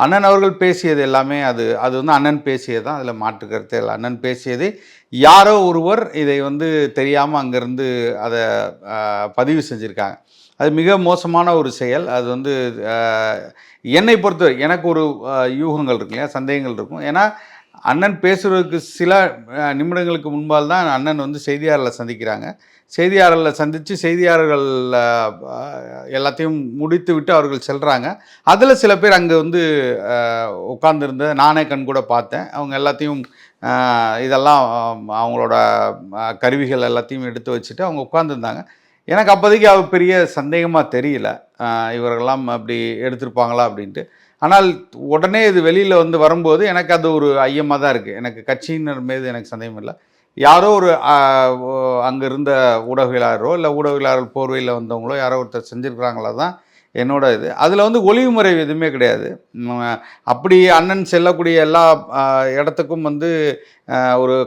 அண்ணன் அவர்கள் பேசியது எல்லாமே அது அது வந்து அண்ணன் பேசியது தான், அதில் மாற்று கருத்தே இல்லை. அண்ணன் பேசியது யாரோ ஒருவர் இதை வந்து தெரியாமல் அங்கேருந்து அதை பதிவு செஞ்சுருக்காங்க. அது மிக மோசமான ஒரு செயல். அது வந்து என்னை பொறுத்தவரை எனக்கு ஒரு யூகங்கள் இருக்கு இல்லையா, சந்தேகங்கள் இருக்கும். ஏன்னா அண்ணன் பேசுகிறதுக்கு சில நிமிடங்களுக்கு முன்பால் தான் அண்ணன் வந்து செய்தியாளர்களை சந்திக்கிறாங்க. செய்தியாளர்களை சந்தித்து செய்தியாளர்கள் எல்லாத்தையும் முடித்து விட்டு அவர்கள் செல்கிறாங்க. அதில் சில பேர் அங்கே வந்து உட்கார்ந்துருந்த நானே கண் கூட பார்த்தேன். அவங்க எல்லாத்தையும் இதெல்லாம் அவங்களோட கருவிகள் எல்லாத்தையும் எடுத்து வச்சுட்டு அவங்க உட்காந்துருந்தாங்க. எனக்கு அப்போதைக்கு அது பெரிய சந்தேகமாக தெரியல, இவர்களெல்லாம் அப்படி எடுத்திருப்பாங்களா அப்படின்ட்டு. ஆனால் உடனே இது வெளியில் வந்து வரும்போது எனக்கு அது ஒரு ஐயமாக தான் இருக்குது. எனக்கு கட்சியினர் மீது எனக்கு சந்தேகம் இல்லை. யாரோ ஒரு அங்கே இருந்த ஊடகவியலாளரோ இல்லை ஊடகவியலாளர் போர்வையில் வந்தவங்களோ யாரோ ஒருத்தர் செஞ்சுருக்குறாங்களா தான் என்னோட இது. அதில் வந்து ஒளிவு முறை எதுவுமே கிடையாது. அப்படி அண்ணன் செல்லக்கூடிய எல்லா இடத்துக்கும் வந்து ஒரு